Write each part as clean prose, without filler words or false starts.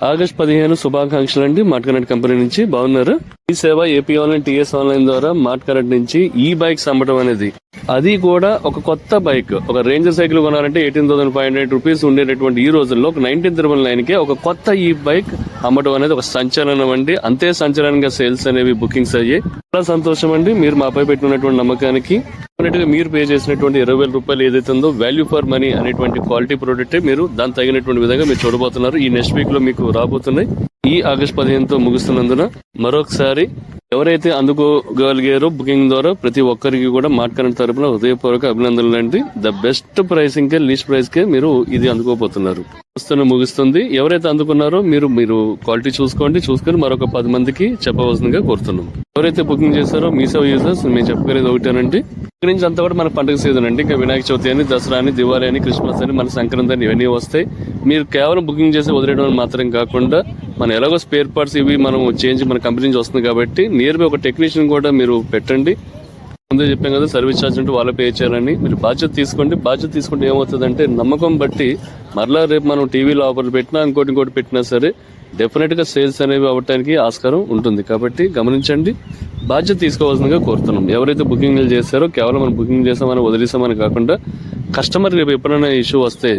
August 15 శుభాకాంక్షలు అండి. Mart connect company నుంచి. బాగున్నారు? ఈ సేవ ఏపీ ఆన్లైన్ టీఎస్ ఆన్లైన్ ద్వారా మార్ట్ కనెక్ట్ నుంచి ఈ బైక్స్ అమ్మటం అనేది, అది కూడా ఒక కొత్త బైక్, ఒక రేంజర్ సైకిల్ కొనాలంటే 18,500 రూపీస్ ఉండేటటువంటి ఈ రోజుల్లో ఒక 19,999 కే ఒక కొత్త ఈ బైక్ అమ్మటం అనేది ఒక సంచలనం అండి. అంతే సంచలనంగా సేల్స్ అనేవి బుకింగ్స్ అయ్యాయి. చాలా సంతోషం అండి. మీరు మాపై పెట్టినటువంటి నమ్మకానికి మీరు పే చేసినటువంటి 20,000 రూపాయలు ఏదైతే ఉందో వాల్యూ ఫర్ మనీ అనేటువంటి క్వాలిటీ ప్రోడక్ట్ మీరు దాని తగినటువంటి విధంగా మీరు చూడబోతున్నారు. ఈ నెక్స్ట్ వీక్ లో మీకు రాబోతున్నాయి. ఈ ఆగస్ట్ 15తో ముగుస్తున్నందున మరొకసారి ఎవరైతే అందుకోగలిగారో బుకింగ్ ద్వారా ప్రతి ఒక్కరికి కూడా మార్ట్ కనెక్ట్ తరపున హృదయపూర్వక అభినందనలు అండి. ద బెస్ట్ ప్రైసింగ్ కే, లీస్ట్ ప్రైస్ కే మీరు ఇది అందుకోబోతున్నారు. ముగుస్తుంది. ఎవరైతే అందుకున్నారో మీరు క్వాలిటీ చూసుకొని మరొక 10 మందికి చెప్పవలసిందిగా కోరుతున్నాం. ఎవరైతే బుకింగ్ చేశారో మీ సేవ యూజర్స్ మేము చెప్పగలిగేది ఒకటేనండి. ఇక్కడి నుంచి అంతా కూడా మన పండుగ సీజన్ అండి. ఇంకా వినాయక చవితి అని, దసరా అని, దివాళీ అని, క్రిస్మస్ అని, మన సంక్రాంతి అని ఇవన్నీ వస్తాయి. మీరు కేవలం బుకింగ్ చేసి వదిలేయడం మాత్రం కాకుండా మన ఎలాగో స్పేర్ పార్ట్స్ ఇవి మనం చేంజ్ మన కంపెనీ నుంచి వస్తుంది కాబట్టి నియర్ బై ఒక టెక్నీషియన్ కూడా మీరు పెట్టండి. ముందే చెప్పాం కదా, సర్వీస్ ఛార్జ్ ఉంటే వాళ్ళే పే చేయాలని. మీరు బాధ్యత తీసుకోండి. బాధ్యత తీసుకుంటే ఏమవుతుందంటే నమ్మకం బట్టి మరలా రేపు మనం టీవీలో ఆఫర్లు పెట్టినా ఇంకోటి పెట్టినా సరే డెఫినెట్ గా సేల్స్ అనేవి అవ్వడానికి ఆస్కారం ఉంటుంది. కాబట్టి గమనించండి, బాధ్యత తీసుకోవాల్సిందిగా కోరుతున్నాం. ఎవరైతే బుకింగ్లు చేశారో కేవలం మనం బుకింగ్ చేసామని వదిలేసామని కాకుండా కస్టమర్ రేపు ఎప్పుడైనా ఇష్యూ వస్తే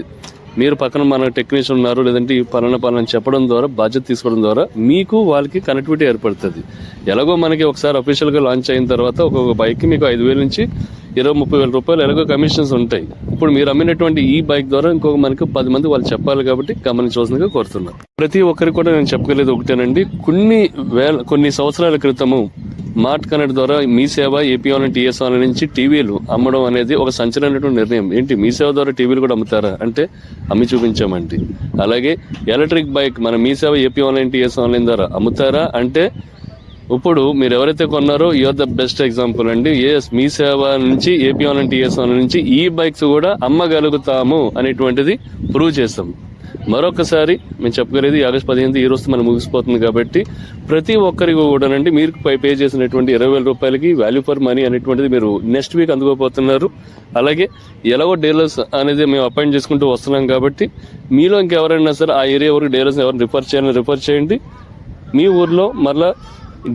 మీరు పక్కన మన టెక్నీషియన్ ఉన్నారు, లేదంటే ఈ పలానా చెప్పడం ద్వారా, బాధ్యత తీసుకోవడం ద్వారా మీకు వాళ్ళకి కనెక్టివిటీ ఏర్పడుతుంది. ఎలాగో మనకి ఒకసారి అఫీషియల్ గా లాంచ్ అయిన తర్వాత ఒక్కొక్క బైక్ కి మీకు 5,000 నుంచి 20,000-30,000 రూపాయలు ఎలాగో కమిషన్స్ ఉంటాయి. ఇప్పుడు మీరు అమ్మినటువంటి ఈ బైక్ ద్వారా ఇంకొక మనకు 10 మంది వాళ్ళు చెప్పాలి కాబట్టి గమనించవలసిందిగా కోరుతున్నాను. ప్రతి ఒక్కరికి కూడా నేను చెప్పగలేదు ఒకటేనండి, కొన్ని సంవత్సరాల క్రితము మార్ట్ కనెక్ట్ ద్వారా మీ సేవ ఏపీ ఆన్లైన్ టీఎస్ ఆన్లైన్ నుంచి టీవీలు అమ్మడం అనేది ఒక సంచలనటువంటి నిర్ణయం. ఏంటి, మీ సేవ ద్వారా టీవీలు కూడా అమ్ముతారా అంటే అమ్మి చూపించామండి. అలాగే ఎలక్ట్రిక్ బైక్ మన మీ సేవ ఏపీ ఆన్లైన్ టీఎస్ ఆన్లైన్ ద్వారా అమ్ముతారా అంటే ఇప్పుడు మీరు ఎవరైతే కొన్నారో యూఆర్ ద బెస్ట్ ఎగ్జాంపుల్ అండి. మీ సేవ నుంచి ఏపీ ఆన్లైన్ టీఎస్ ఆన్లైన్ నుంచి ఈ బైక్స్ కూడా అమ్మగలుగుతాము అనేటువంటిది ప్రూవ్ చేస్తాం. మరొకసారి మేము చెప్పగలిగేది ఆగస్ట్ 15 ఈ రోజు మనం ముగిసిపోతుంది కాబట్టి ప్రతి ఒక్కరికి కూడానండి మీరు పే చేసినటువంటి 20,000 రూపాయలకి వాల్యూ ఫర్ మనీ అనేటువంటిది మీరు నెక్స్ట్ వీక్ అందుకోబోతున్నారు. అలాగే ఎలాగో డీలర్స్ అనేది మేము అపాయింట్ చేసుకుంటూ వస్తున్నాం కాబట్టి మీలో ఇంకెవరైనా సరే ఆ ఏరియా వరకు డీలర్స్ ఎవరిని రిఫర్ చేయండి. మీ ఊర్లో మరలా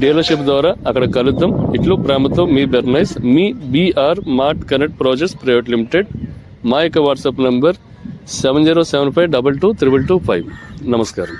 డీలర్షిప్ ద్వారా అక్కడ కలుద్దాం. ఇట్లు ప్రేమతో మీ బెర్నైస్, మీ B R mart connect projects private limited. మా యొక్క వాట్సాప్ నంబర్ 7075222225. నమస్కారం.